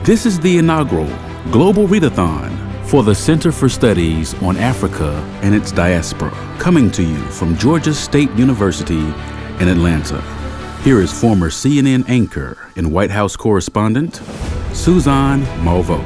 This is the inaugural Global Readathon for the Center for Studies on Africa and Its Diaspora, coming to you from Georgia State University in Atlanta. Here is former CNN anchor and White House correspondent, Suzanne Malveaux.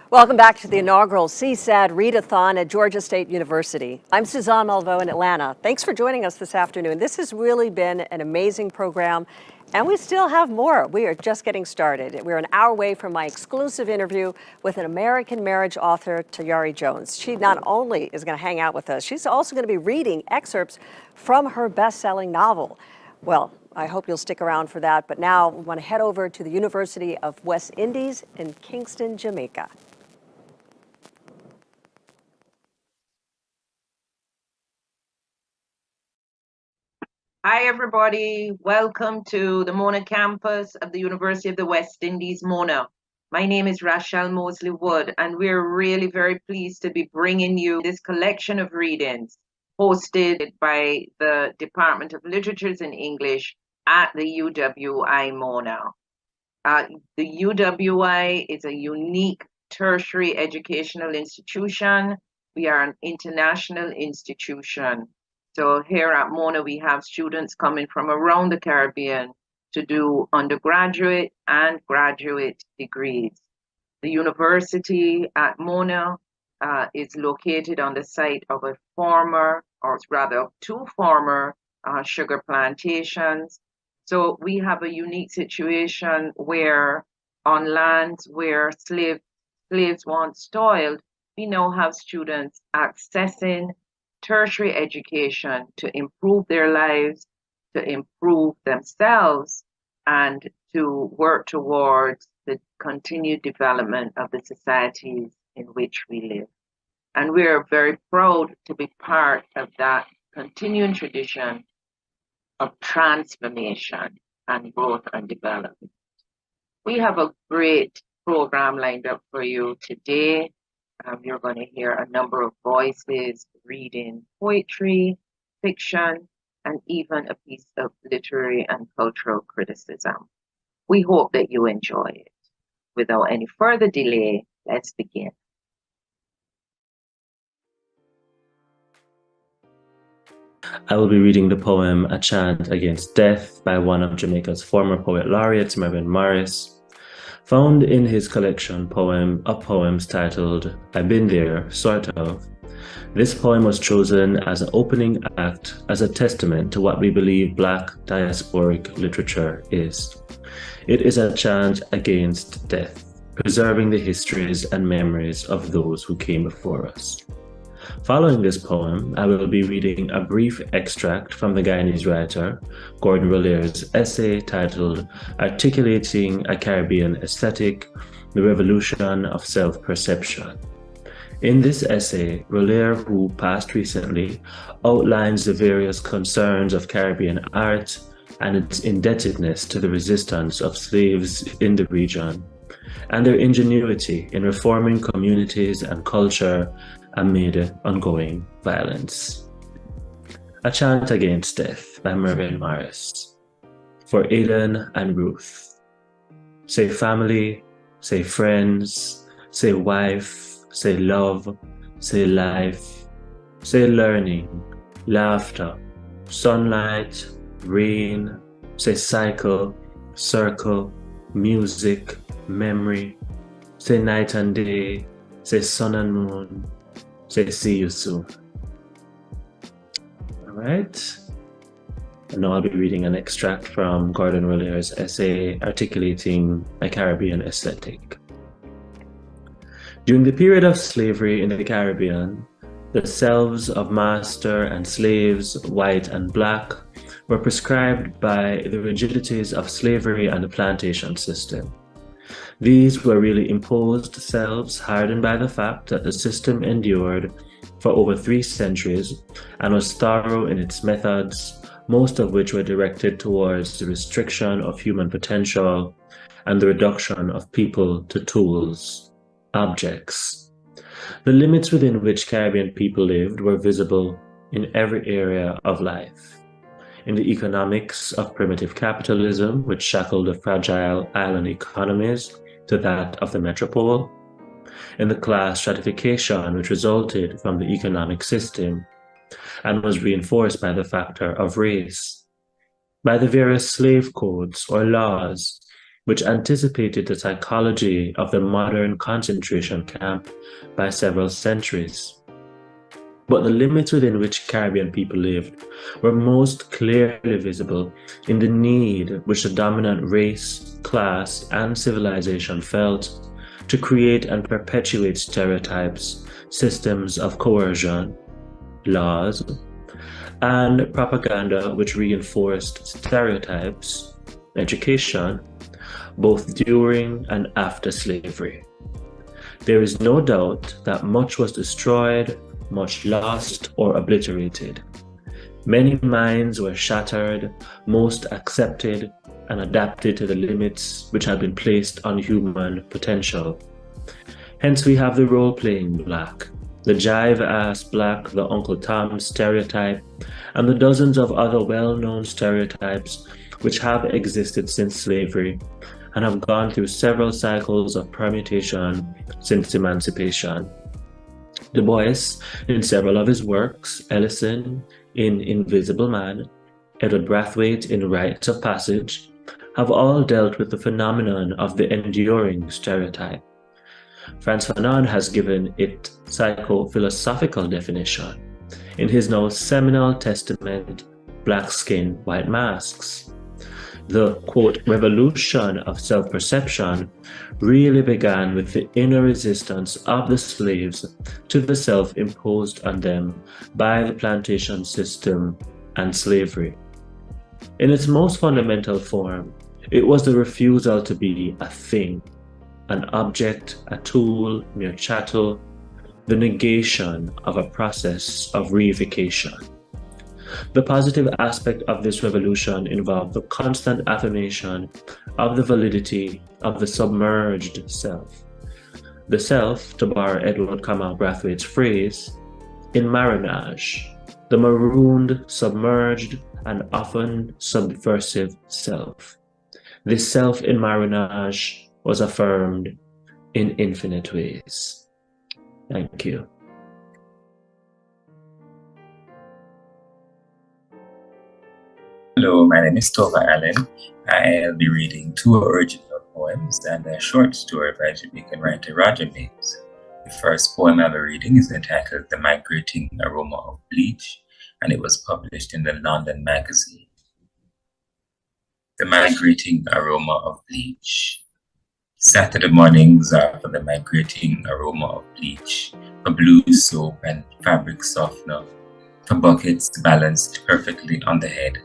Welcome back to the inaugural CSAD Readathon at Georgia State University. I'm Suzanne Malveaux in Atlanta. Thanks for joining us this afternoon. This has really been an amazing program, and we still have more. We are just getting started. We're an hour away from my exclusive interview with an American marriage author, Tayari Jones. She not only is going to hang out with us, she's also going to be reading excerpts from her best-selling novel. Well, I hope you'll stick around for that, but now we want to head over to the University of West Indies in Kingston, Jamaica. Hi, everybody. Welcome to the Mona campus of the University of the West Indies, Mona. My name is Rachel Mosley Wood, and we're really very pleased to be bringing you this collection of readings hosted by the Department of Literatures and English at the UWI Mona. The UWI is a unique tertiary educational institution. We are an international institution. So here at Mona, we have students coming from around the Caribbean to do undergraduate and graduate degrees. The university at Mona is located on the site of a former, or rather two former sugar plantations. So we have a unique situation where on lands where slaves once toiled, we now have students accessing tertiary education to improve their lives, to improve themselves, and to work towards the continued development of the societies in which we live. And we are very proud to be part of that continuing tradition of transformation and growth and development. We have a great program lined up for you today. You're going to hear a number of voices reading poetry, fiction, and even a piece of literary and cultural criticism. We hope that you enjoy it. Without any further delay, let's begin. I will be reading the poem A Chant Against Death by one of Jamaica's former poet laureates, Mervyn Morris, found in his collection of poems titled I've Been There, Sort of. This poem was chosen as an opening act as a testament to what we believe Black diasporic literature is. It is a chant against death, preserving the histories and memories of those who came before us. Following this poem, I will be reading a brief extract from the Guyanese writer Gordon Rolaire's essay titled Articulating a Caribbean Aesthetic, The Revolution of Self-Perception. In this essay, Rollaire, who passed recently, outlines the various concerns of Caribbean art and its indebtedness to the resistance of slaves in the region, and their ingenuity in reforming communities and culture amid ongoing violence. A Chant Against Death by Mervyn Morris. For Aidan and Ruth. Say family, say friends, say wife, say love, say life, say learning, laughter, sunlight, rain, say cycle, circle, music, memory, say night and day, say sun and moon, say see you soon. All right. And now I'll be reading an extract from Gordon Rollaire's essay Articulating a Caribbean Aesthetic. During the period of slavery in the Caribbean, the selves of master and slaves, white and black, were prescribed by the rigidities of slavery and the plantation system. These were really imposed selves hardened by the fact that the system endured for over 3 centuries and was thorough in its methods, most of which were directed towards the restriction of human potential and the reduction of people to tools, objects. The limits within which Caribbean people lived were visible in every area of life. in the economics of primitive capitalism, which shackled the fragile island economies to that of the metropole, in the class stratification which resulted from the economic system and was reinforced by the factor of race, by the various slave codes or laws which anticipated the psychology of the modern concentration camp by several centuries. But the limits within which Caribbean people lived were most clearly visible in the need which the dominant race, class, and civilization felt to create and perpetuate stereotypes, systems of coercion, laws, and propaganda which reinforced stereotypes, education, both during and after slavery. There is no doubt that much was destroyed, much lost or obliterated. Many minds were shattered, most accepted and adapted to the limits which had been placed on human potential. Hence we have the role-playing black, the jive-ass black, the Uncle Tom stereotype, and the dozens of other well-known stereotypes which have existed since slavery and have gone through several cycles of permutation since emancipation. Du Bois, in several of his works, Ellison in Invisible Man, Edward Brathwaite in Rites of Passage, have all dealt with the phenomenon of the enduring stereotype. Frantz Fanon has given it psycho-philosophical definition in his now seminal testament, Black Skin, White Masks. The, quote, revolution of self-perception really began with the inner resistance of the slaves to the self imposed on them by the plantation system and slavery. In its most fundamental form, it was the refusal to be a thing, an object, a tool, mere chattel, the negation of a process of reification. The positive aspect of this revolution involved the constant affirmation of the validity of the submerged self. The self, to borrow Edward Kamal Brathwaite's phrase, in marinage, the marooned, submerged, and often subversive self. This self in marinage was affirmed in infinite ways. Thank you. Hello, my name is Tova Allen. I'll be reading 2 original poems and a short story by Jamaican writer Roger Mapes. The first poem I'll be reading is entitled The Migrating Aroma of Bleach, and it was published in the London Magazine. The Migrating Aroma of Bleach. Saturday mornings are for the migrating aroma of bleach, for blue soap and fabric softener, for buckets balanced perfectly on the head,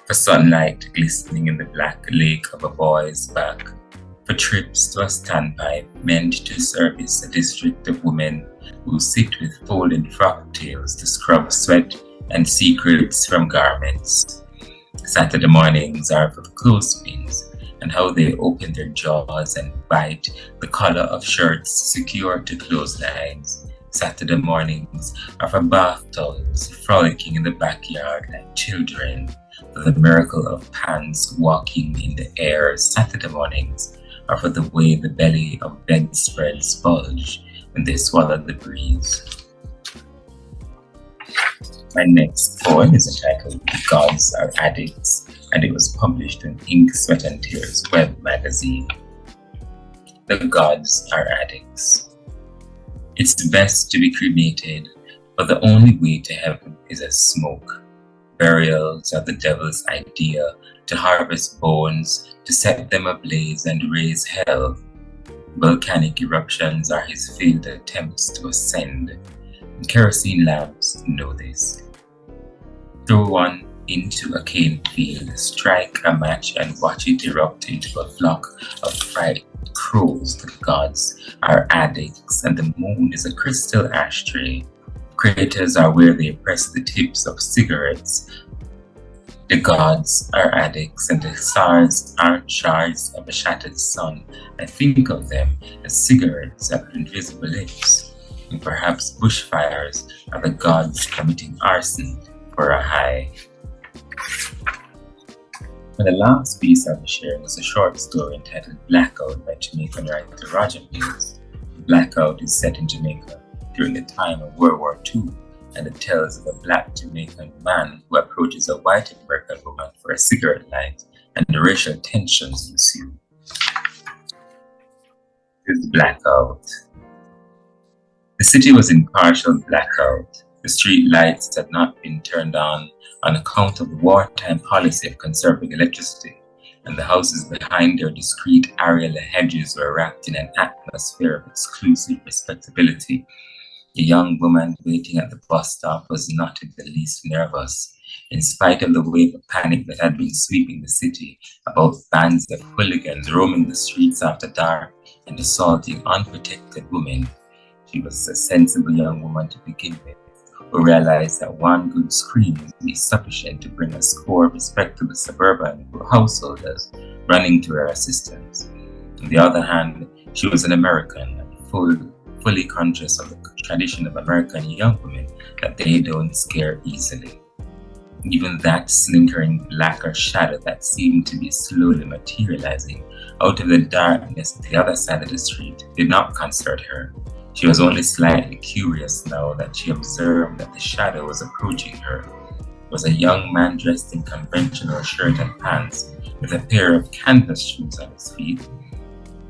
for sunlight glistening in the black lake of a boy's back, for trips to a standpipe meant to service a district of women who sit with folded frock tails to scrub sweat and secrets from garments. Saturday mornings are for the clothespins and how they open their jaws and bite the collar of shirts secured to clotheslines. Saturday mornings are for bathtubs frolicking in the backyard like children, for the miracle of pans walking in the air. Saturday mornings are for the way the belly of bedspreads bulge when they swallow the breeze. My next poem is entitled The Gods Are Addicts, and it was published in Ink, Sweat and Tears web magazine. The gods are addicts. It's best to be cremated, but the only way to heaven is as smoke. Burials are the devil's idea, to harvest bones, to set them ablaze and raise hell. Volcanic eruptions are his failed attempts to ascend. Kerosene lamps know this. Throw one into a cane field, strike a match and watch it erupt into a flock of fried crows. The gods are addicts and the moon is a crystal ashtray. Craters are where they press the tips of cigarettes. The gods are addicts and the stars aren't shards of a shattered sun. I think of them as cigarettes at invisible lips. And perhaps bushfires are the gods committing arson for a high. And the last piece I'll be sharing was a short story entitled Blackout by Jamaican writer Roger Malveaux. Blackout is set in Jamaica during the time of World War II, and it tells of a black Jamaican man who approaches a white American woman for a cigarette light, and the racial tensions ensue. This is Blackout. The city was in partial blackout. The street lights had not been turned on account of the wartime policy of conserving electricity, and the houses behind their discreet areola hedges were wrapped in an atmosphere of exclusive respectability. A young woman waiting at the bus stop was not in the least nervous, in spite of the wave of panic that had been sweeping the city about bands of hooligans roaming the streets after dark and assaulting unprotected women. She was a sensible young woman to begin with, who realized that one good scream would be sufficient to bring a score of respectable suburban householders running to her assistance. On the other hand, she was an American and fully conscious of the tradition of American young women that they don't scare easily. Even that slinkering blacker shadow that seemed to be slowly materializing out of the darkness at the other side of the street did not concern her. She was only slightly curious now that she observed that the shadow was approaching her. It was a young man dressed in conventional shirt and pants with a pair of canvas shoes on his feet.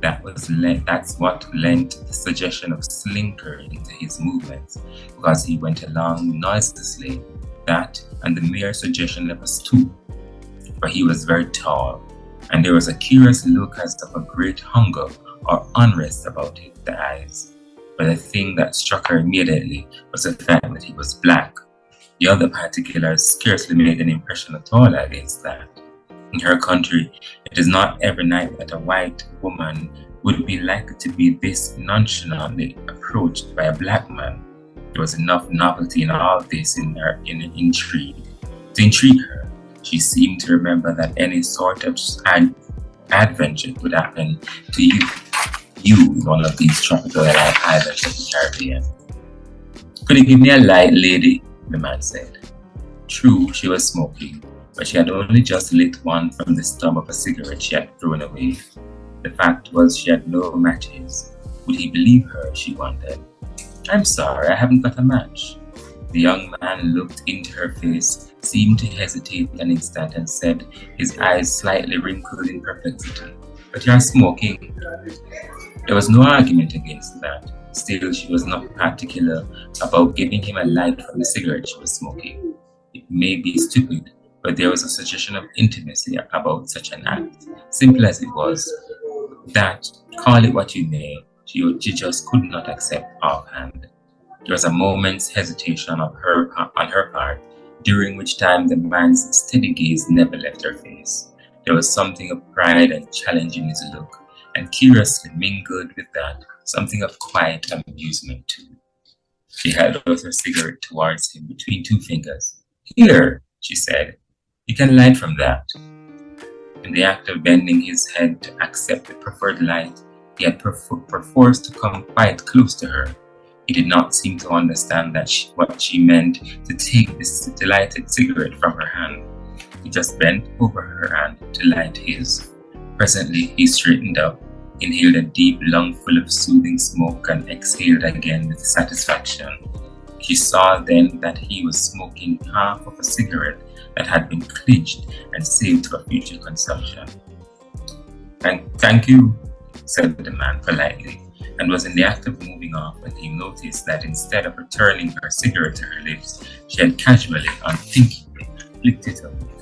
That's what lent the suggestion of slinkering to his movements, because he went along noiselessly. That and the mere suggestion of a stoop, for he was very tall, and there was a curious look as of a great hunger or unrest about the eyes. But the thing that struck her immediately was the fact that he was black. The other particulars scarcely made an impression at all against that. In her country, it is not every night that a white woman would be likely to be this nonchalantly approached by a black man. There was enough novelty in all this in intrigue. To intrigue her, she seemed to remember that any sort of adventure could happen to you in one of these tropical islands of the Caribbean. "Could you give me a light, lady?" the man said. True, she was smoking, but she had only just lit one from the stub of a cigarette she had thrown away. The fact was she had no matches. Would he believe her, she wondered. "I'm sorry, I haven't got a match." The young man looked into her face, seemed to hesitate an instant, and said, his eyes slightly wrinkled in perplexity, "But you're smoking." There was no argument against that. Still, she was not particular about giving him a light from the cigarette she was smoking. It may be stupid, but there was a suggestion of intimacy about such an act. Simple as it was, that, call it what you may, she just could not accept offhand. There was a moment's hesitation on her part, during which time the man's steady gaze never left her face. There was something of pride and challenge in his look, and curiously mingled with that, something of quiet amusement too. She held out her cigarette towards him between two fingers. "Here," she said, "you can light from that." In the act of bending his head to accept the preferred light, he had perforce to come quite close to her. He did not seem to understand what she meant to take this delighted cigarette from her hand. He just bent over her hand to light his. Presently, he straightened up, inhaled a deep lungful of soothing smoke, and exhaled again with satisfaction. She saw then that he was smoking half of a cigarette that had been clinched and saved for future consumption. Thank you, said the man politely, and was in the act of moving off when he noticed that instead of returning her cigarette to her lips, she had casually, unthinkingly, flicked it away.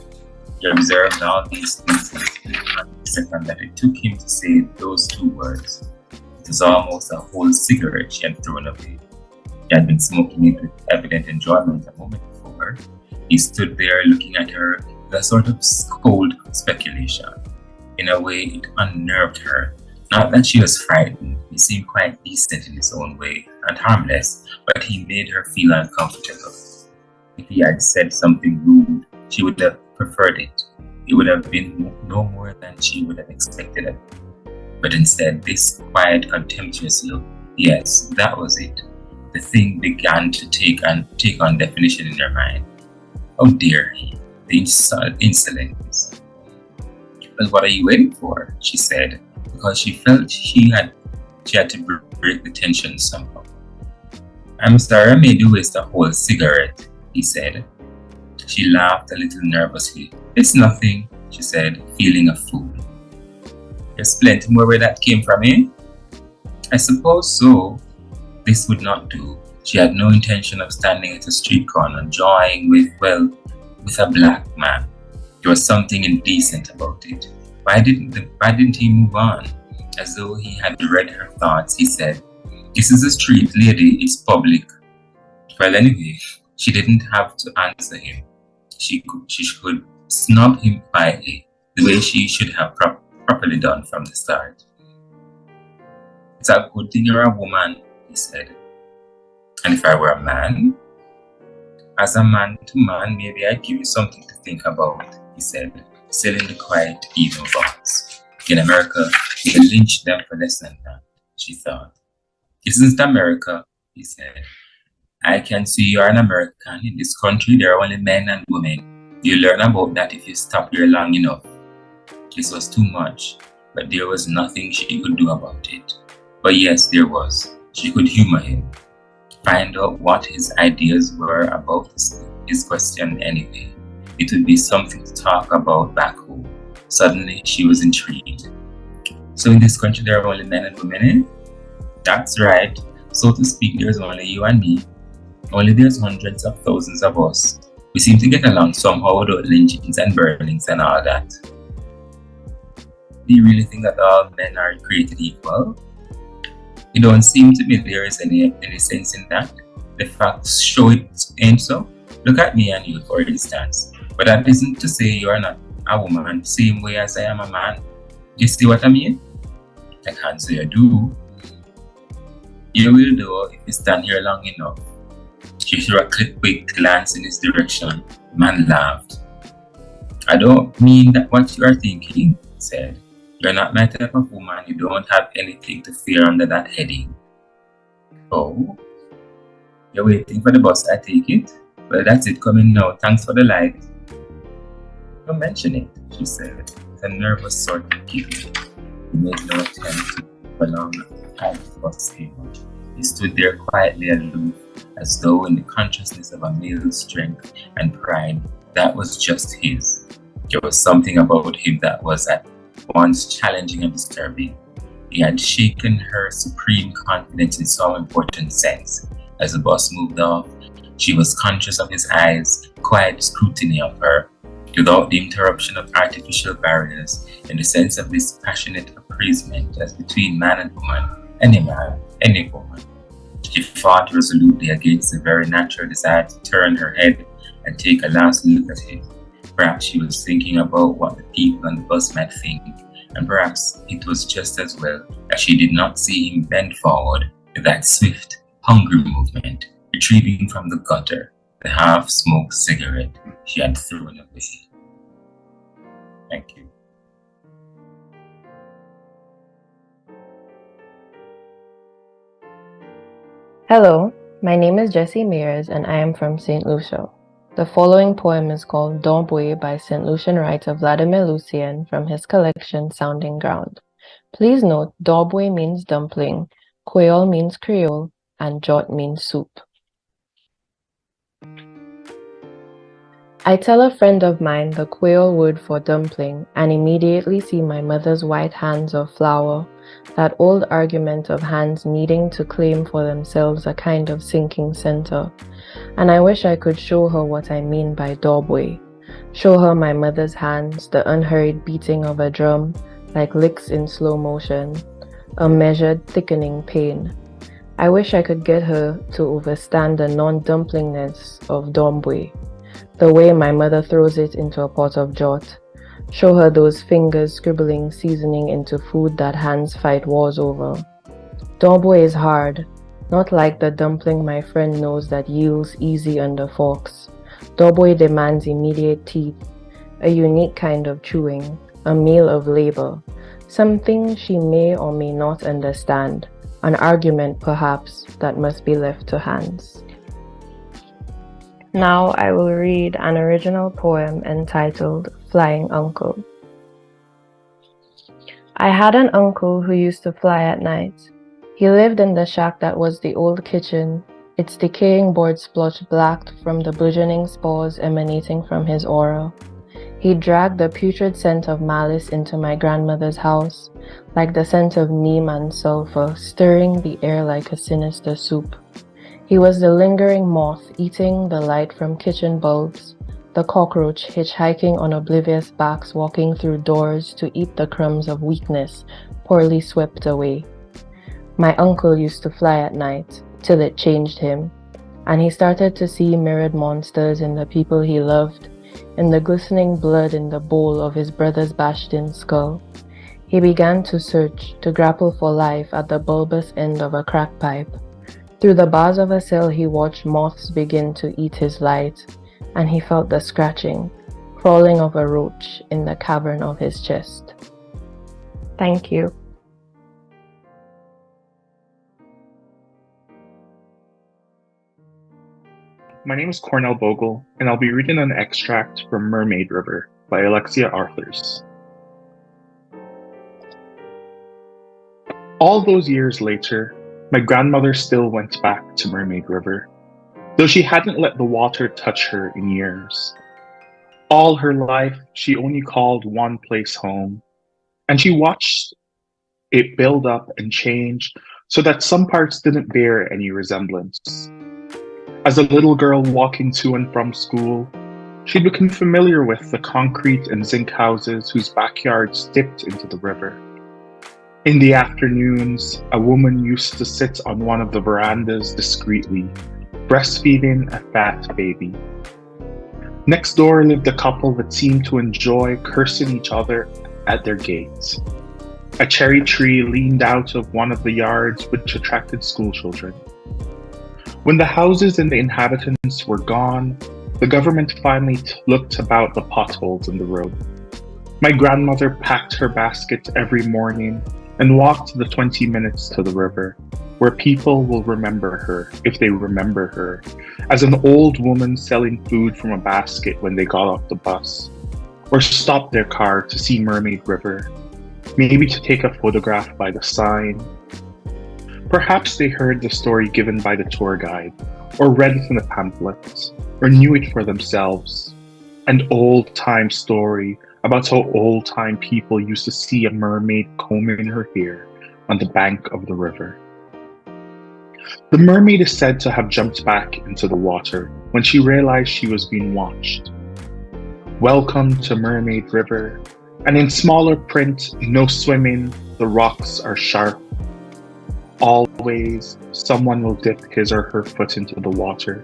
He observed all these things in the second that it took him to say those two words. It was almost a whole cigarette she had thrown away. He had been smoking it with evident enjoyment a moment before. He stood there looking at her with a sort of cold speculation. In a way, it unnerved her. Not that she was frightened. He seemed quite decent in his own way and harmless, but he made her feel uncomfortable. If he had said something rude, she would have preferred it. It would have been no more than she would have expected of him. But instead, this quiet, contemptuous look, yes, that was it. The thing began to take on definition in her mind. How dare he? The insolence. "Well, what are you waiting for?" she said, because she felt she had to break the tension somehow. "I'm sorry I made you waste a whole cigarette," he said. She laughed a little nervously. "It's nothing," she said, feeling a fool. "There's plenty more where that came from, eh?" "I suppose so." This would not do. She had no intention of standing at a street corner jawing with a black man. There was something indecent about it. Why didn't he move on? As though he had read her thoughts, he said, "This is a street, lady, it's public." Well, anyway, she didn't have to answer him. She could snub him quietly, the way she should have properly done from the start. "It's a good thing you're a woman," he said. "And if I were a man?" "As a man to man, maybe I'd give you something to think about," he said, still in the quiet, even voice. In America, they would lynch them for less than that, she thought. "This isn't America," he said. "I can see you're an American. In this country, there are only men and women. You learn about that if you stop here long enough." This was too much, but there was nothing she could do about it. But yes, there was. She could humor him. Find out what his ideas were about his question anyway. It would be something to talk about back home. Suddenly, she was intrigued. "So in this country, there are only men and women, eh?" "That's right. So to speak, there's only you and me. Only there's hundreds of thousands of us. We seem to get along somehow without lynchings and burnings and all that." "Do you really think that all men are created equal?" "It don't seem to me there is any sense in that. The facts show it ain't so. Look at me and you, for instance. But that isn't to say you are not a woman, same way as I am a man. You see what I mean?" "I can't say I do." "You will do if you stand here long enough." She threw a quick glance in his direction. The man laughed. "I don't mean that what you are thinking," he said. "You're not my type of woman. You don't have anything to fear under that heading." "Oh? You're waiting for the bus, I take it? Well, that's it coming now. Thanks for the light." "Don't mention it," she said, with a nervous sort of giggle. He made no attempt to prolong the bus came. He stood there quietly aloof, as though in the consciousness of a male's strength and pride that was just his. There was something about him that was at once challenging and disturbing. He had shaken her supreme confidence in some important sense. As the bus moved off, she was conscious of his eyes, quiet scrutiny of her, without the interruption of artificial barriers, in the sense of this passionate appraisement as between man and woman, any man, any woman. She fought resolutely against the very natural desire to turn her head and take a last look at him. Perhaps she was thinking about what the people on the bus might think, and perhaps it was just as well that she did not see him bend forward with that swift, hungry movement, retrieving from the gutter the half-smoked cigarette she had thrown away. Thank you. Hello, my name is Jessie Mears and I am from St. Lucia. The following poem is called Malveaux by St. Lucian writer Vladimir Lucien from his collection Sounding Ground. Please note, Malveaux means dumpling, Creole means Creole, and Jot means soup. I tell a friend of mine the Creole word for dumpling and immediately see my mother's white hands of flour, that old argument of hands needing to claim for themselves a kind of sinking center. And I wish I could show her what I mean by Malveaux. Show her my mother's hands, the unhurried beating of a drum, like licks in slow motion, a measured, thickening pain. I wish I could get her to overstand the non-dumplingness of Malveaux, the way my mother throws it into a pot of jot. Show her those fingers scribbling seasoning into food that hands fight wars over. Malveaux is hard, not like the dumpling my friend knows that yields easy under forks. Malveaux demands immediate teeth, a unique kind of chewing, a meal of labor, something she may or may not understand, an argument perhaps that must be left to hands. Now I will read an original poem entitled Flying Uncle. I had an uncle who used to fly at night. He lived in the shack that was the old kitchen, its decaying board splotched black from the burgeoning spores emanating from his aura. He dragged the putrid scent of malice into my grandmother's house, like the scent of neem and sulfur, stirring the air like a sinister soup. He was the lingering moth eating the light from kitchen bulbs, the cockroach hitchhiking on oblivious backs walking through doors to eat the crumbs of weakness poorly swept away. My uncle used to fly at night, till it changed him, and he started to see mirrored monsters in the people he loved, in the glistening blood in the bowl of his brother's bashed-in skull. He began to search, to grapple for life at the bulbous end of a crack pipe. Through the bars of a cell he watched moths begin to eat his light, and he felt the scratching, crawling of a roach in the cavern of his chest. Thank you. My name is Cornell Bogle, and I'll be reading an extract from Mermaid River by Alexia Arthurs. All those years later, my grandmother still went back to Mermaid River, though she hadn't let the water touch her in years. All her life, she only called one place home, and she watched it build up and change so that some parts didn't bear any resemblance. As a little girl walking to and from school, she'd become familiar with the concrete and zinc houses whose backyards dipped into the river. In the afternoons, a woman used to sit on one of the verandas discreetly, breastfeeding a fat baby. Next door lived a couple that seemed to enjoy cursing each other at their gates. A cherry tree leaned out of one of the yards which attracted schoolchildren. When the houses and the inhabitants were gone, the government finally looked about the potholes in the road. My grandmother packed her basket every morning and walked the 20 minutes to the river, where people will remember her, if they remember her, as an old woman selling food from a basket when they got off the bus, or stopped their car to see Mermaid River, maybe to take a photograph by the sign. Perhaps they heard the story given by the tour guide, or read it in the pamphlets, or knew it for themselves. An old-time story about how old-time people used to see a mermaid combing her hair on the bank of the river. The mermaid is said to have jumped back into the water when she realized she was being watched. Welcome to Mermaid River, and in smaller print, no swimming, the rocks are sharp. Always, someone will dip his or her foot into the water,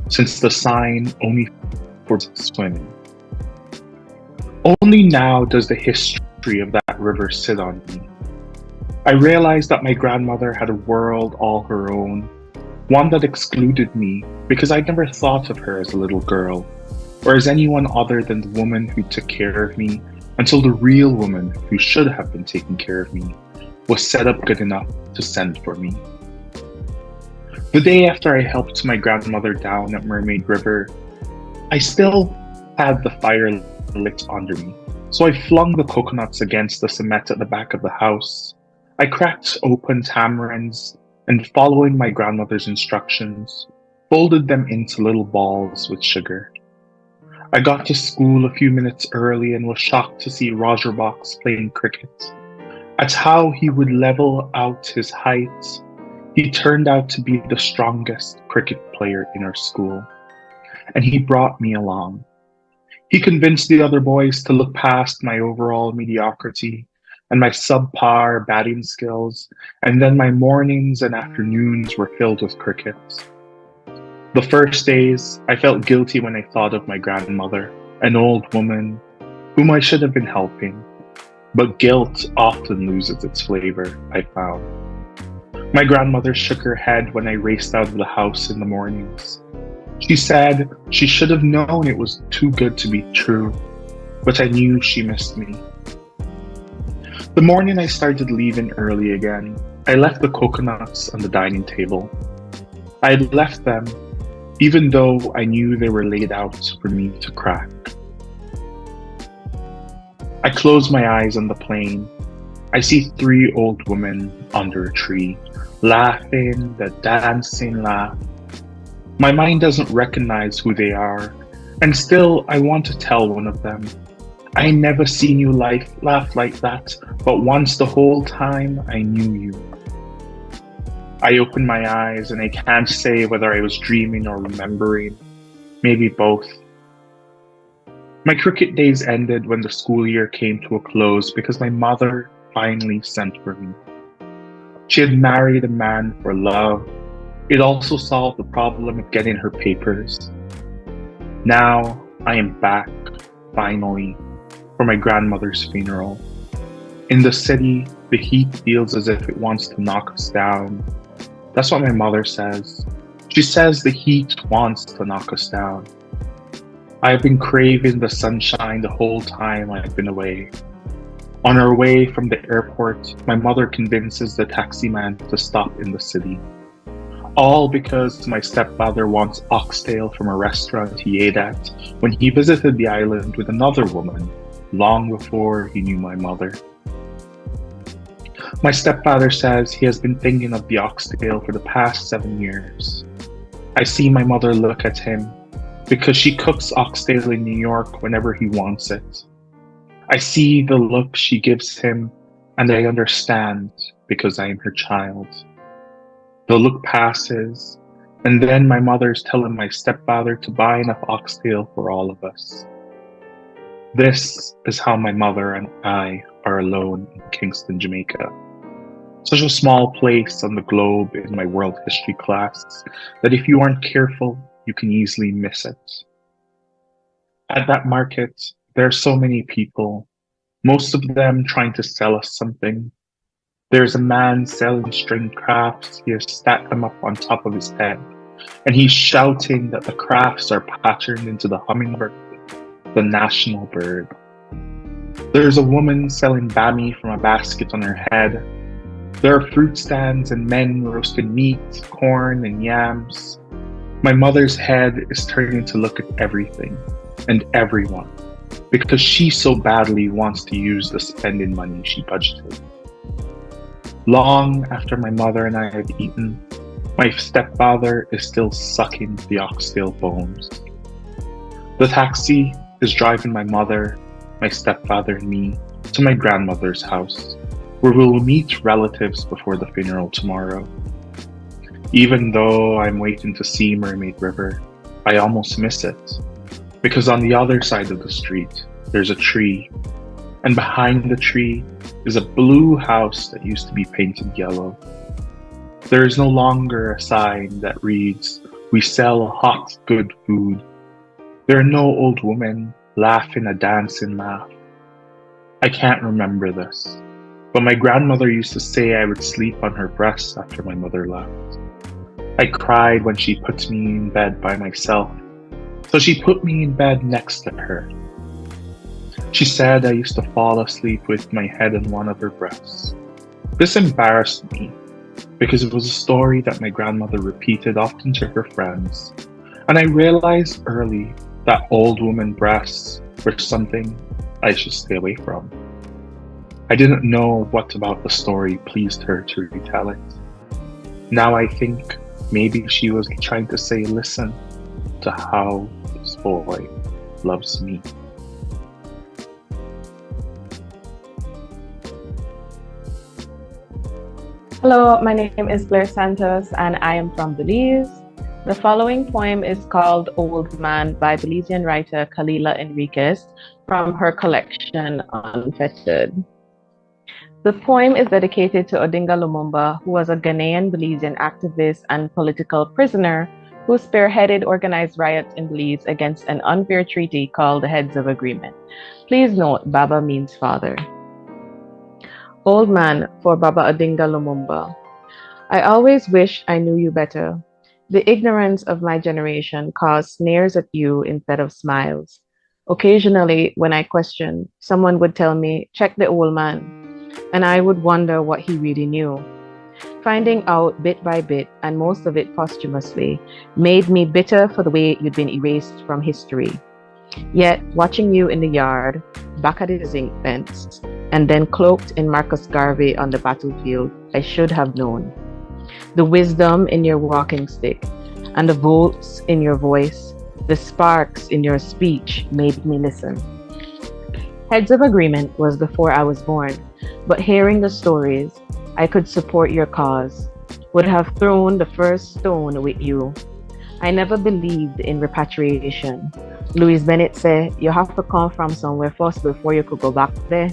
since the sign only for swimming. Only now does the history of that river sit on me. I realized that my grandmother had a world all her own, one that excluded me because I'd never thought of her as a little girl, or as anyone other than the woman who took care of me until the real woman who should have been taking care of me was set up good enough to send for me. The day after I helped my grandmother down at Mermaid River, I still had the fire lit under me, so I flung the coconuts against the cement at the back of the house. I cracked open tamarinds and, following my grandmother's instructions, folded them into little balls with sugar. I got to school a few minutes early and was shocked to see Roger Box playing cricket. At how he would level out his height, he turned out to be the strongest cricket player in our school, and he brought me along. He convinced the other boys to look past my overall mediocrity and my subpar batting skills, and then my mornings and afternoons were filled with cricket. The first days, I felt guilty when I thought of my grandmother, an old woman whom I should have been helping. But guilt often loses its flavor, I found. My grandmother shook her head when I raced out of the house in the mornings. She said she should have known it was too good to be true, but I knew she missed me. The morning I started leaving early again, I left the coconuts on the dining table. I had left them, even though I knew they were laid out for me to crack. I close my eyes on the plain. I see 3 old women under a tree, laughing, the dancing laugh. My mind doesn't recognize who they are, and still I want to tell one of them, I never seen you laugh like that, but once the whole time I knew you. I open my eyes and I can't say whether I was dreaming or remembering, maybe both. My cricket days ended when the school year came to a close because my mother finally sent for me. She had married a man for love. It also solved the problem of getting her papers. Now I am back, finally, for my grandmother's funeral. In the city, the heat feels as if it wants to knock us down. That's what my mother says. She says the heat wants to knock us down. I've been craving the sunshine the whole time I've been away. On our way from the airport, my mother convinces the taxi man to stop in the city. All because my stepfather wants oxtail from a restaurant he ate at when he visited the island with another woman, long before he knew my mother. My stepfather says he has been thinking of the oxtail for the past 7 years. I see my mother look at him because she cooks oxtail in New York whenever he wants it. I see the look she gives him and I understand because I am her child. The look passes and then my mother's telling my stepfather to buy enough oxtail for all of us. This is how my mother and I are alone in Kingston, Jamaica. Such a small place on the globe in my world history class that if you aren't careful, you can easily miss it. At that market, there are so many people, most of them trying to sell us something. There's a man selling string crafts. He has stacked them up on top of his head, and he's shouting that the crafts are patterned into the hummingbird, the national bird. There's a woman selling bami from a basket on her head. There are fruit stands and men roasting meat, corn, and yams. My mother's head is turning to look at everything and everyone because she so badly wants to use the spending money she budgeted. Long after my mother and I have eaten, my stepfather is still sucking the oxtail bones. The taxi is driving my mother, my stepfather, and me to my grandmother's house, where we will meet relatives before the funeral tomorrow. Even though I'm waiting to see Mermaid River, I almost miss it, because on the other side of the street, there's a tree, and behind the tree is a blue house that used to be painted yellow. There is no longer a sign that reads, "We sell hot, good food." There are no old women laughing a dancing laugh. I can't remember this, but my grandmother used to say I would sleep on her breast after my mother left. I cried when she put me in bed by myself, so she put me in bed next to her. She said I used to fall asleep with my head in one of her breasts. This embarrassed me because it was a story that my grandmother repeated often to her friends, and I realized early that old woman breasts were something I should stay away from. I didn't know what about the story pleased her to retell it. Now I think maybe she was trying to say, listen to how this boy loves me. Hello, my name is Blair Santos and I am from Belize. The following poem is called Old Man by Belizean writer Kalila Enriquez from her collection Unfettered. The poem is dedicated to Odinga Lumumba, who was a Ghanaian Belizean activist and political prisoner who spearheaded organized riots in Belize against an unfair treaty called the Heads of Agreement. Please note, Baba means father. Old Man for Baba Odinga Lumumba. I always wish I knew you better. The ignorance of my generation caused sneers at you instead of smiles. Occasionally, when I questioned, someone would tell me, check the old man, and I would wonder what he really knew. Finding out bit by bit, and most of it posthumously, made me bitter for the way you'd been erased from history. Yet, watching you in the yard, back at the zinc fence, and then cloaked in Marcus Garvey on the battlefield, I should have known. The wisdom in your walking stick, and the volts in your voice, the sparks in your speech made me listen. Heads of Agreement was before I was born, but hearing the stories, I could support your cause, would have thrown the first stone with you. I never believed in repatriation. Louise Bennett said, you have to come from somewhere first before you could go back there.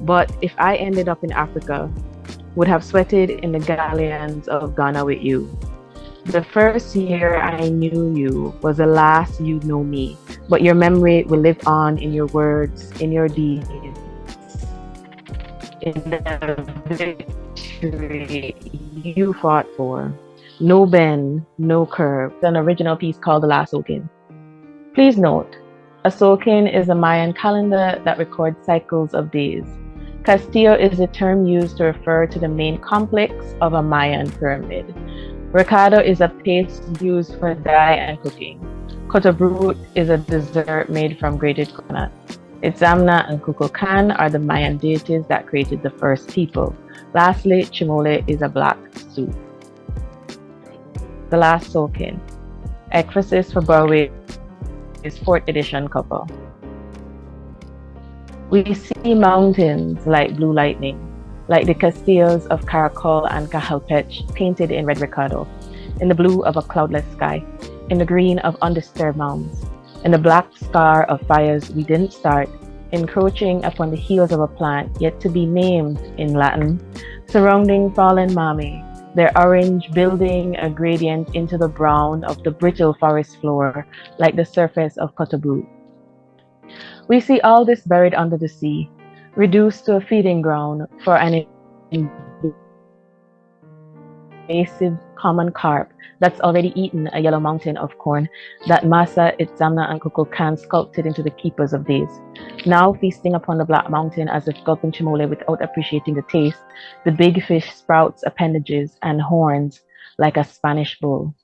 But if I ended up in Africa, would have sweated in the galleons of Ghana with you. The first year I knew you was the last you know me, but your memory will live on in your words, in your deeds, in the victory you fought for. No bend, no curve. An original piece called The Last Soaking. Please note, a soaking is a Mayan calendar that records cycles of days. Castillo is a term used to refer to the main complex of a Mayan pyramid. Recado is a paste used for dye and cooking. Cotobrut is a dessert made from grated coconut. Itzamna and Kukulkan are the Mayan deities that created the first people. Lastly, Chimole is a black soup. The Last Soaking. Ekphrasis for Borway's 4th edition cover. We see mountains like blue lightning, like the Castillos of Caracol and Cajalpech painted in red recado, in the blue of a cloudless sky, in the green of undisturbed mounds, in the black scar of fires we didn't start, encroaching upon the heels of a plant yet to be named in Latin, surrounding fallen mami, their orange building a gradient into the brown of the brittle forest floor, like the surface of Cotobrut. We see all this buried under the sea, reduced to a feeding ground for an invasive common carp that's already eaten a yellow mountain of corn that Masa, Itzamna, and Kukulkan sculpted into the keepers of days. Now feasting upon the black mountain as if gulping chimole without appreciating the taste, the big fish sprouts appendages and horns like a Spanish bull.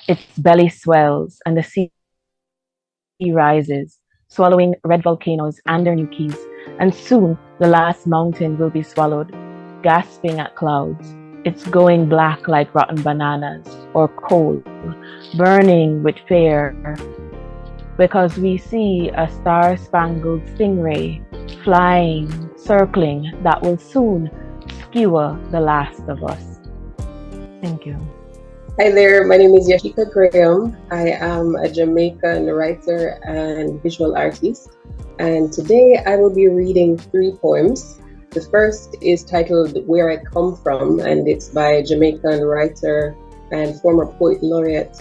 Its belly swells and the sea rises, swallowing red volcanoes and their new keys, and soon the last mountain will be swallowed, gasping at clouds. It's going black like rotten bananas or coal, burning with fear, because we see a star-spangled stingray flying, circling, that will soon skewer the last of us. Thank you. Hi there, my name is Yashika Graham. I am a Jamaican writer and visual artist, and today I will be reading 3 poems. The first is titled Where I Come From, and it's by Jamaican writer and former poet laureate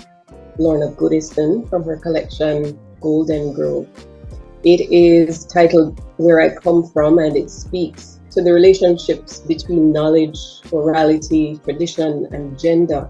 Lorna Goodiston from her collection Golden Grove. It is titled Where I Come From, and it speaks to the relationships between knowledge, orality, tradition, and gender,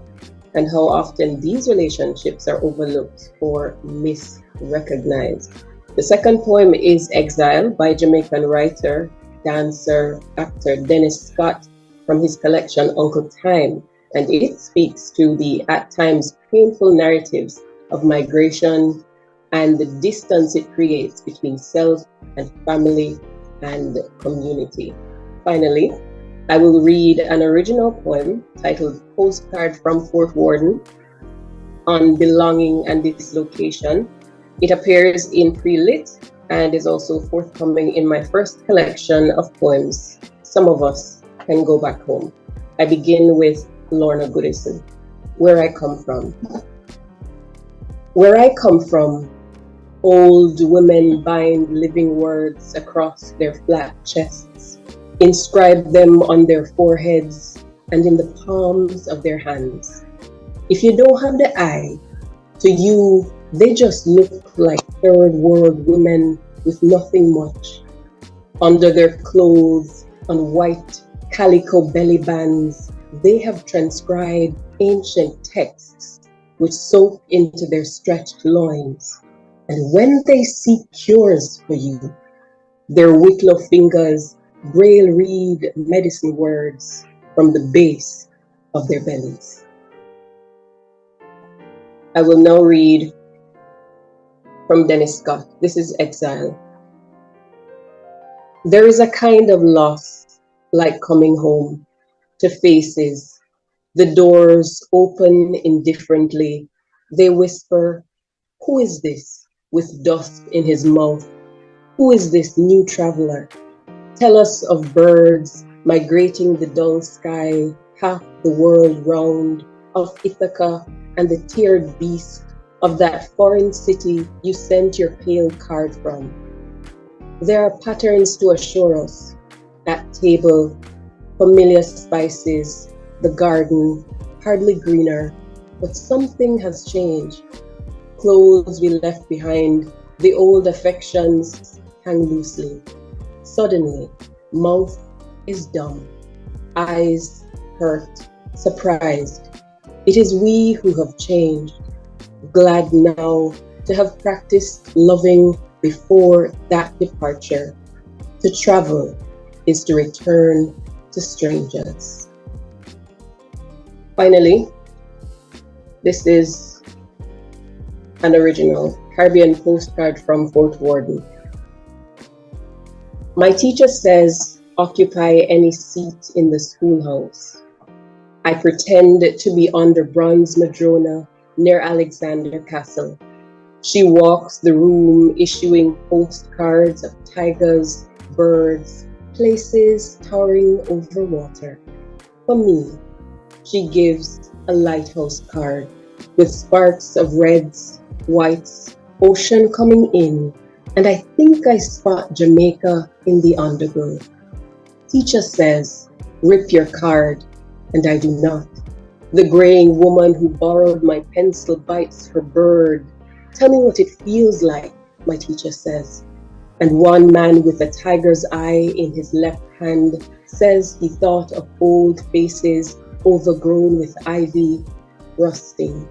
and how often these relationships are overlooked or misrecognized. The second poem is Exile by Jamaican writer, dancer, actor Dennis Scott from his collection Uncle Time, and it speaks to the at times painful narratives of migration and the distance it creates between self and family and community. Finally, I will read an original poem titled Postcard from Fort Worden on Belonging and Dislocation. It appears in Pre-Lit and is also forthcoming in my first collection of poems, Some of Us Can Go Back Home. I begin with Lorna Goodison, Where I Come From. Where I come from, old women bind living words across their flat chests, inscribe them on their foreheads and in the palms of their hands. If you don't have the eye, to you, they just look like third world women with nothing much. Under their clothes, on white calico belly bands, they have transcribed ancient texts which soak into their stretched loins. And when they seek cures for you, their wicklow fingers braille read medicine words from the base of their bellies. I will now read from Dennis Scott. This is Exile. There is a kind of loss, like coming home, to faces. The doors open indifferently. They whisper, "Who is this?" with dust in his mouth. "Who is this new traveler?" Tell us of birds migrating the dull sky, half the world round, of Ithaca and the tiered beast of that foreign city you sent your pale card from. There are patterns to assure us. At table, familiar spices, the garden, hardly greener, but something has changed. Clothes we left behind, the old affections hang loosely. Suddenly, mouth is dumb, eyes hurt, surprised. It is we who have changed, glad now to have practiced loving before that departure. To travel is to return to strangers. Finally, this is an original Caribbean postcard from Fort Worden. My teacher says, occupy any seat in the schoolhouse. I pretend to be under Bronze Madrona near Alexander Castle. She walks the room issuing postcards of tigers, birds, places towering over water. For me, she gives a lighthouse card with sparks of reds, whites, ocean coming in, and I think I spot Jamaica in the underglow. Teacher says, rip your card, and I do not. The graying woman who borrowed my pencil bites her bird. Tell me what it feels like, my teacher says. And one man with a tiger's eye in his left hand says he thought of old faces overgrown with ivy, rusting.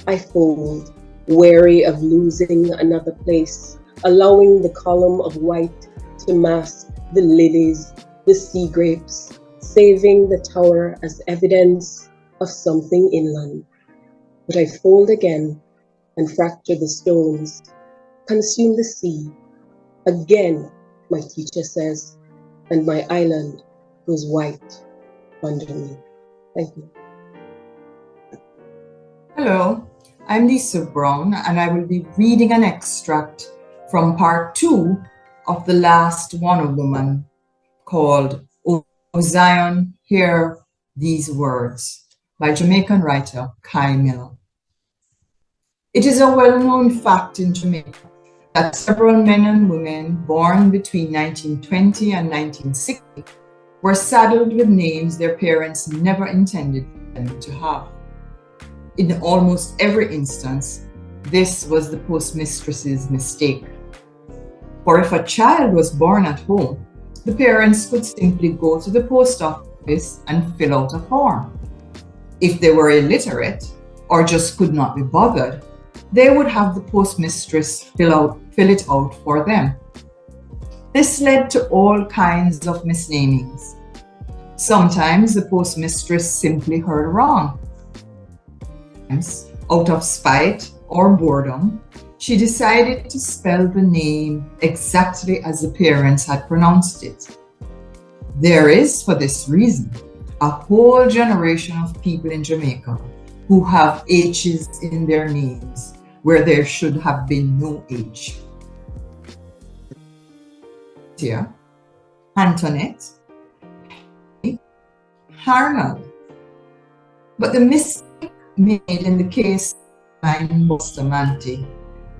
I fold, wary of losing another place, allowing the column of white to mask the lilies, the sea grapes, saving the tower as evidence of something inland. But I fold again and fracture the stones, consume the sea. Again, my teacher says, and my island goes white under me. Thank you. Hello, I'm Lisa Brown, and I will be reading an extract from part 2 of The Last Wonder Woman, called O Zion, Hear These Words, by Jamaican writer Kai Miller. It is a well-known fact in Jamaica that several men and women born between 1920 and 1960 were saddled with names their parents never intended them to have. In almost every instance, this was the postmistress's mistake. For if a child was born at home, the parents could simply go to the post office and fill out a form. If they were illiterate or just could not be bothered, they would have the postmistress fill it out for them. This led to all kinds of misnamings. Sometimes the postmistress simply heard wrong. Out of spite or boredom, she decided to spell the name exactly as the parents had pronounced it. There is, for this reason, a whole generation of people in Jamaica who have H's in their names where there should have been no H. Here, Antoinette, Arnold. But the mistake made in the case of Bustamante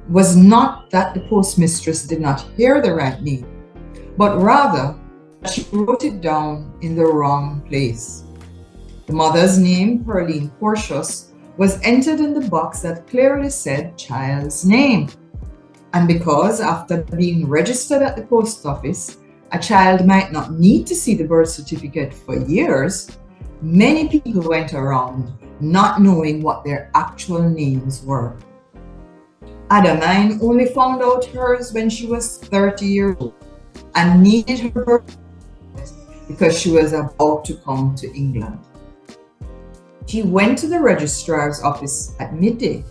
was not that the postmistress did not hear the right name, but rather that she wrote it down in the wrong place. The mother's name, Pearline Porcius, was entered in the box that clearly said child's name. And because after being registered at the post office, a child might not need to see the birth certificate for years, many people went around not knowing what their actual names were. Adamine only found out hers when she was 30 years old and needed her birth certificate because she was about to come to England. She went to the registrar's office at midday.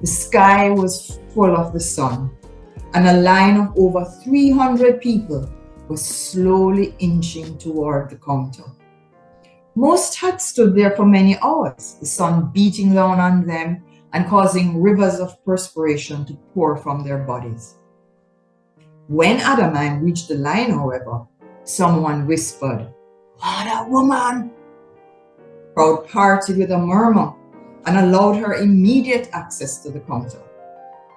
The sky was full of the sun, and a line of over 300 people was slowly inching toward the counter. Most had stood there for many hours, the sun beating down on them and causing rivers of perspiration to pour from their bodies. When Adamine reached the line, however, someone whispered, "What a woman!" The crowd parted with a murmur and allowed her immediate access to the counter.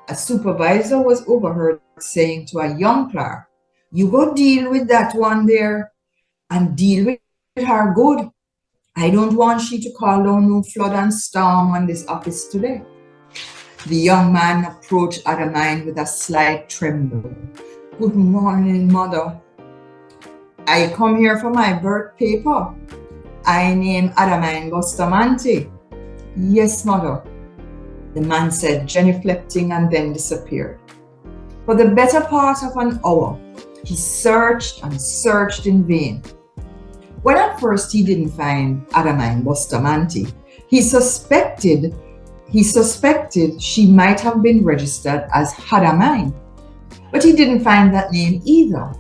A supervisor was overheard saying to a young clerk, "You go deal with that one there and deal with her good. I don't want she to call down no flood and storm on this office today." The young man approached Adamine with a slight tremble. "Good morning, mother. I come here for my birth paper. I name Adamine Bustamante." "Yes, mother," the man said, genuflecting, and then disappeared. For the better part of an hour, he searched and searched in vain. When at first he didn't find Adamine Bustamante, he suspected she might have been registered as Hadamine, but he didn't find that name either.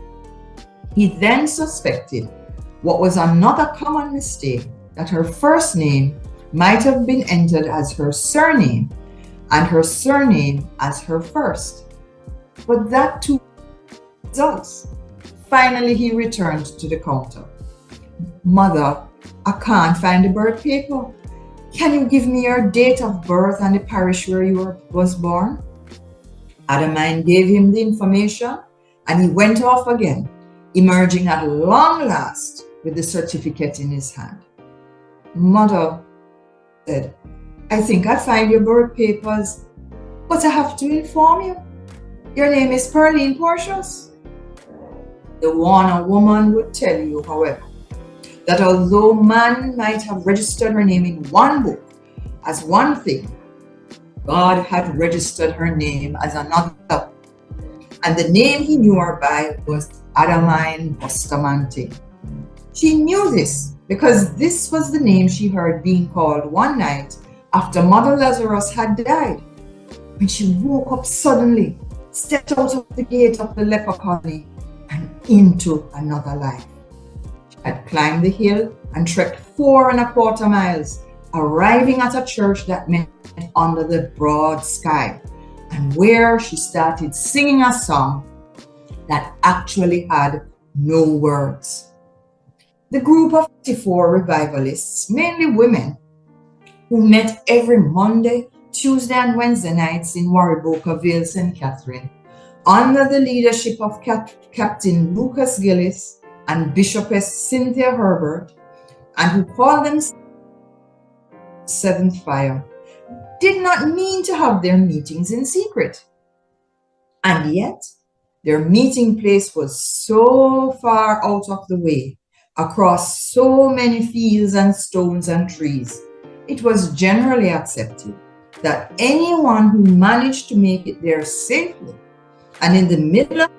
He then suspected what was another common mistake, that her first name might have been entered as her surname and her surname as her first. But that too results. Finally, he returned to the counter. "Mother, I can't find the birth paper. Can you give me your date of birth and the parish where you was born?" Adamine gave him the information, and he went off again, emerging at long last with the certificate in his hand. "Mother," said, "I think I find your birth papers, but I have to inform you. Your name is Pearline Portius." The Warner woman would tell you, however, that although man might have registered her name in one book as one thing, God had registered her name as another, and the name he knew her by was Adamine Bustamante. She knew this because this was the name she heard being called one night after Mother Lazarus had died, when she woke up suddenly, stepped out of the gate of the leper colony, and into another life. Had climbed the hill and trekked 4¼ miles, arriving at a church that met under the broad sky, and where she started singing a song that actually had no words. The group of 54 revivalists, mainly women, who met every Monday, Tuesday, and Wednesday nights in Warriboka Vale, St. Catherine, under the leadership of Captain Lucas Gillis and Bishopess Cynthia Herbert, and who called themselves Seventh Fire, did not mean to have their meetings in secret. And yet, their meeting place was so far out of the way, across so many fields and stones and trees, it was generally accepted that anyone who managed to make it there safely and in the middle of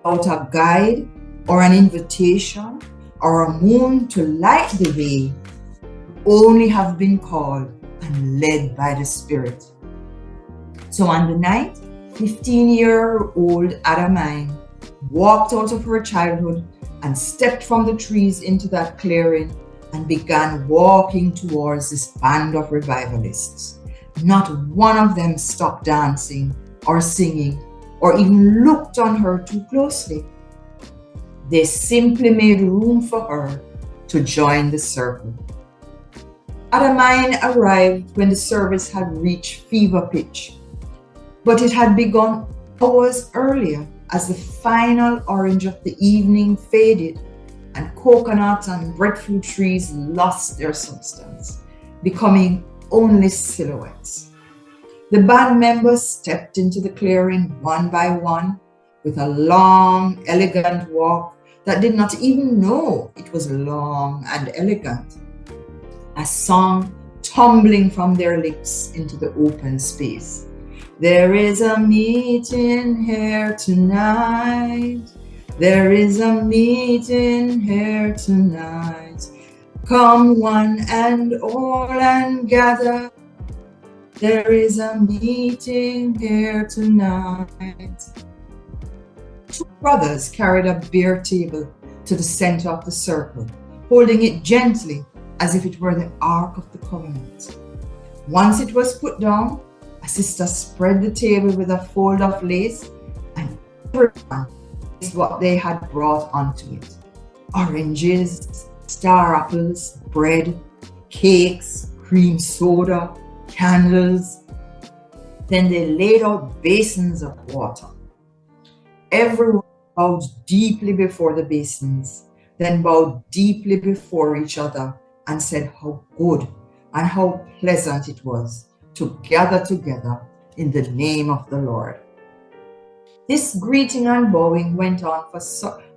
without a guide or an invitation or a moon to light the way, only have been called and led by the Spirit. So on the night, 15-year-old Adamine walked out of her childhood and stepped from the trees into that clearing and began walking towards this band of revivalists. Not one of them stopped dancing or singing or even looked on her too closely. They simply made room for her to join the circle. Adamine arrived when the service had reached fever pitch, but it had begun hours earlier as the final orange of the evening faded and coconut and breadfruit trees lost their substance, becoming only silhouettes. The band members stepped into the clearing one by one with a long, elegant walk that did not even know it was long and elegant. A song tumbling from their lips into the open space. There is a meeting here tonight. There is a meeting here tonight. Come one and all and gather There is a meeting here tonight. Two brothers carried a bare table to the center of the circle, holding it gently as if it were the Ark of the Covenant. Once it was put down, a sister spread the table with a fold of lace, and everyone placed what they had brought onto it. Oranges, star apples, bread, cakes, cream soda, candles. Then they laid out basins of water. Everyone bowed deeply before the basins, then bowed deeply before each other and said how good and how pleasant it was to gather together in the name of the Lord. This greeting and bowing went on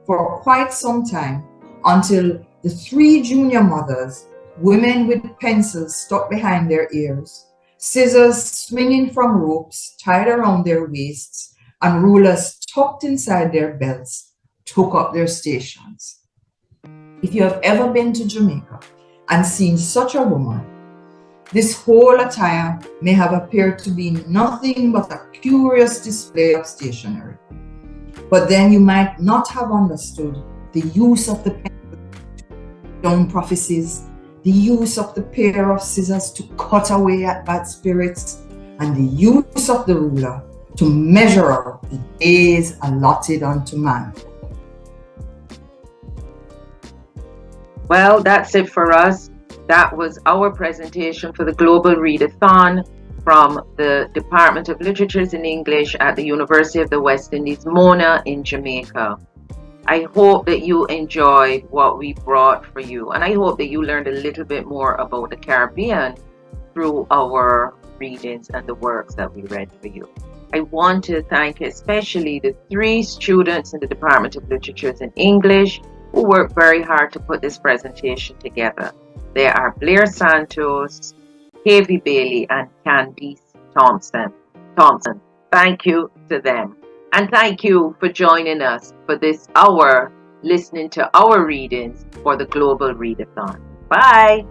for quite some time until the three junior mothers, women with pencils stuck behind their ears, scissors swinging from ropes tied around their waists, and rulers tucked inside their belts, took up their stations. If you have ever been to Jamaica and seen such a woman, this whole attire may have appeared to be nothing but a curious display of stationery. But then you might not have understood the use of the pencil to down prophecies, the use of the pair of scissors to cut away at bad spirits, and the use of the ruler to measure out the days allotted unto man. Well, that's it for us. That was our presentation for the Global Readathon from the Department of Literatures in English at the University of the West Indies, Mona in Jamaica. I hope that you enjoyed what we brought for you, and I hope that you learned a little bit more about the Caribbean through our readings and the works that we read for you. I want to thank especially the three students in the Department of Literatures in English who worked very hard to put this presentation together. They are Blair Santos, Havy Bailey, and Candice Thompson. Thank you to them. And thank you for joining us for this hour, listening to our readings for the Global Readathon. Bye.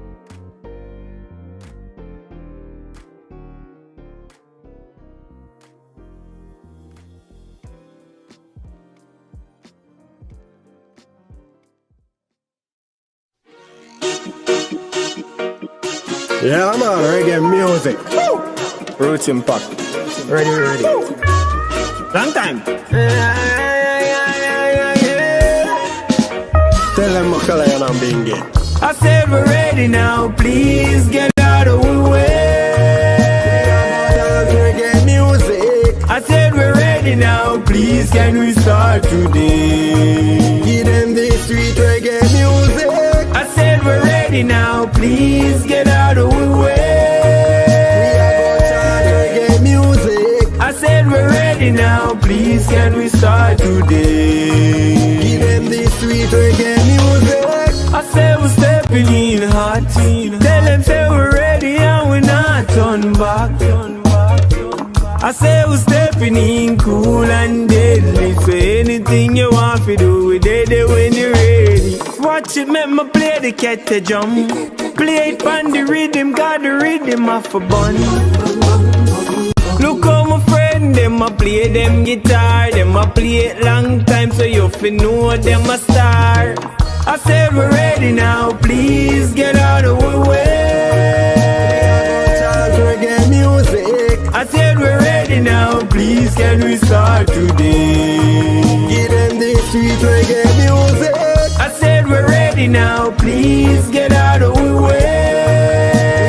Yeah, man, reggae music. Roots Impact. Ready. Long time. Tell them Makalayan I'm being gay. I said we're ready now, please get out of the way. Reggae music. I said we're ready now, please can we start today? Give them the sweet reggae music. I said we're ready now, please get out of the way. Reggae music. I said we're ready now, please can we start today? Give them the sweet reggae music. I said we're stepping in hot. Tell them say we're ready and we're not turn back. I say we're stepping in cool and deadly. So anything you want to do, we did it when you're ready. Watch it, make me play the cat a jump. Play it on the rhythm, got the rhythm off a bun. Look how my friend, them a play them guitar. Them a play it long time, so you fi know them a star. I said we're ready now, please get out of the way. Reggae music. I said we're ready now, please can we start today? Give them the sweet reggae music. I said we're ready now, please get out of the way.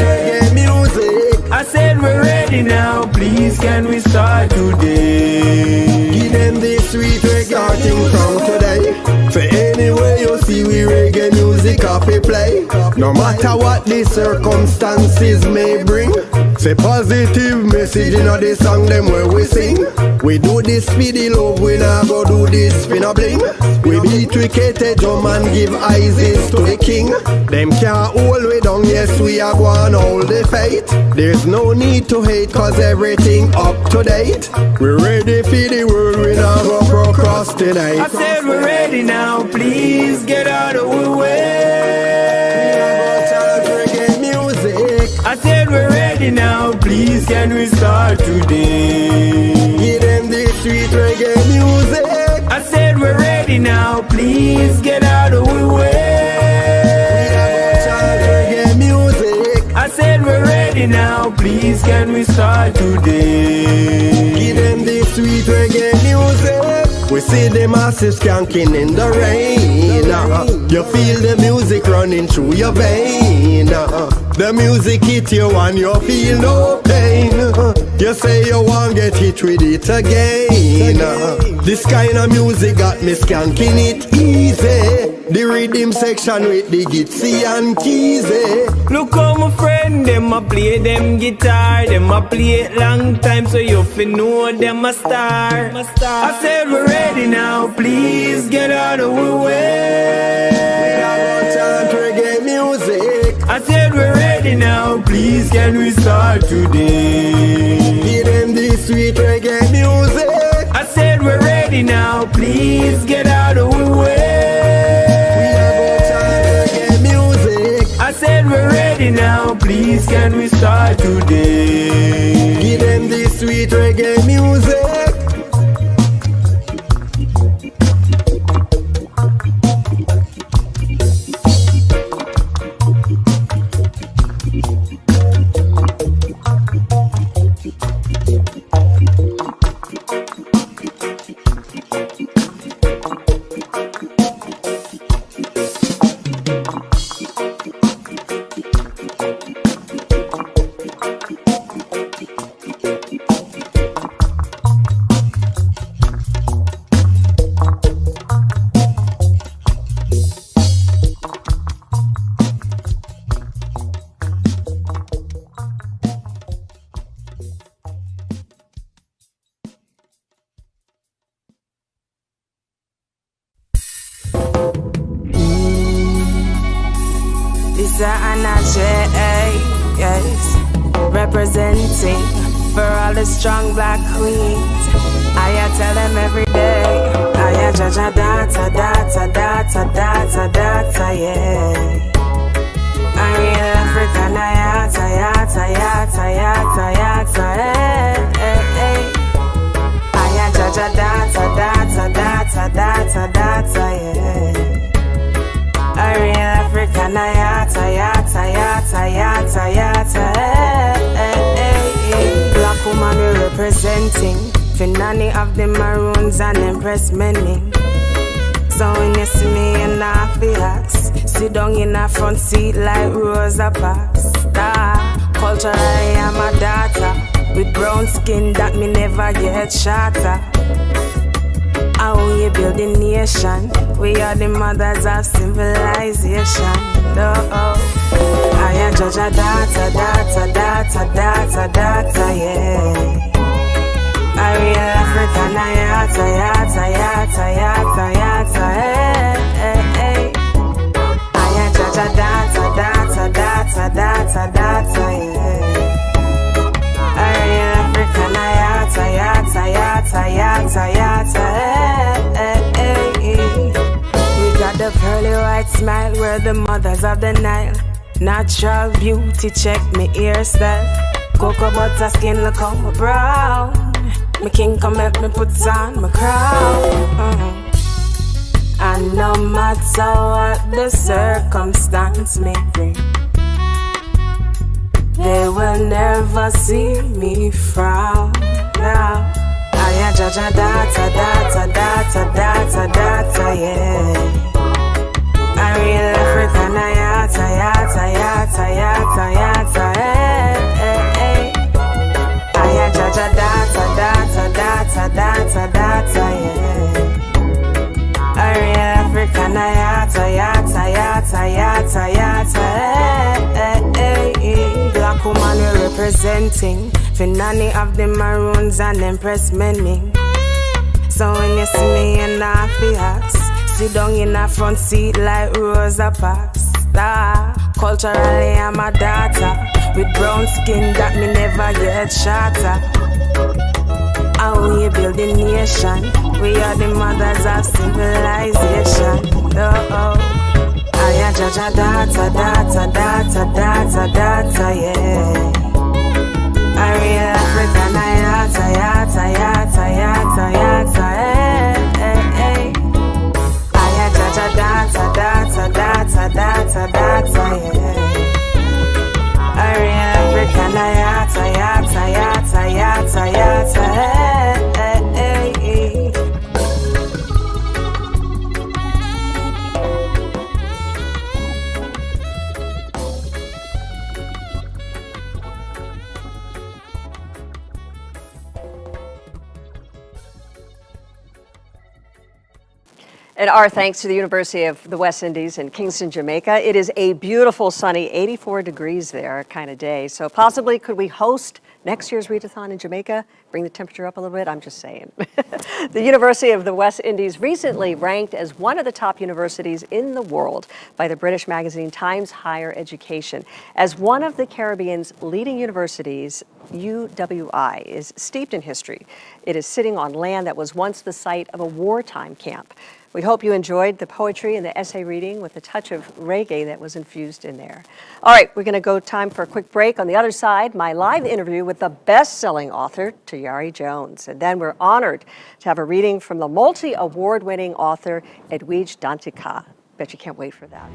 Reggae music. I said we're ready now, please can we start today? Give them the sweet reggae starting from today. For anywhere you see we reggae music copy play. No matter what the circumstances may bring. Say positive message in the song them where we sing. We do this for the love, we not go do this for no bling. We beat wicked drum and give Isis to the king. Them can't hold we down, yes we are going hold the fight. There's no need to hate cause everything up to date. We're ready for the world, we not go procrastinate. I said we're ready now, please get out of the way. Reggae music. I said we're ready ready now, please can we start today? Give them this sweet reggae music. I said we're ready now, please get out of the way. We are gonna chant reggae music. I said we're ready now, please can we start today? Give them this sweet reggae music. We see the masses skanking in the rain. You feel the music running through your vein. The music hit you and you feel no pain. You say you want get hit with it again. This kind of music got me skanking it easy. The rhythm section with the gitsy and keysy. Look how my friend, them a play them guitar. Them a play it long time, so you fin know them a star. I said we're ready now, please get out of the way. We are gonna chant reggae music. I said we're ready now, please can we start today? Give them this sweet reggae music. I said we're ready now, please get out of the way. I said we're ready now, please can we start today? Give them this sweet reggae music. Representing for all the strong black queens. I tell them every day. I judge a data, yeah. I real African, hey. I judge a data, yeah. I real African, hey. Black woman we representing. Finani of the maroons and impress many. So when you see me in a Fiat, sit down in a front seat like Rosa Parks. Culturally I'm a daughter with brown skin that me never get shatter. How we build the nation, we are the mothers of civilization. I judge a data, yeah. I real African, hey. I judge a data, yeah. I real African, hey. We got the pearly white smile, we're the mothers of the Nile. Natural beauty, check me hairstyle. Cocoa butter skin, look how my brown. My king come help me put on my crown. And no matter what the circumstance may bring, they will never see me frown. Now I judge a data, yeah. I real African, hey. I judge a data, yeah. I real African, hey. Black woman we representing. Finani of the maroons and impress many. So when you see me in a Fiat, sit down in a front seat like Rosa Parks. Culturally I'm a daughter with brown skin that me never get shatter. How we build the nation, we are the mothers of civilization. I judge a data, yeah. A real African yata, yata, yata, yata, yata, hey, hey, hey. And our thanks to the University of the West Indies in Kingston, Jamaica. It is a beautiful, sunny 84 degrees there kind of day. So possibly could we host next year's readathon in Jamaica? Bring the temperature up a little bit? I'm just saying. The University of the West Indies recently ranked as one of the top universities in the world by the British magazine Times Higher Education. As one of the Caribbean's leading universities, UWI is steeped in history. It is sitting on land that was once the site of a wartime camp. We hope you enjoyed the poetry and the essay reading with a touch of reggae that was infused in there. All right, we're going to go time for a quick break. On the other side, my live interview with the best-selling author, Tayari Jones. And then we're honored to have a reading from the multi-award-winning author, Edwidge Danticat. Bet you can't wait for that.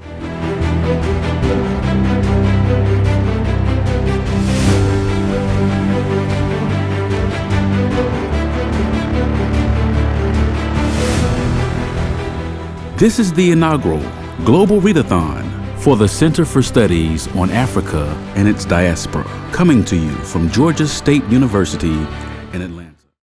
This is the inaugural Global Readathon for the Center for Studies on Africa and Its Diaspora, coming to you from Georgia State University in Atlanta.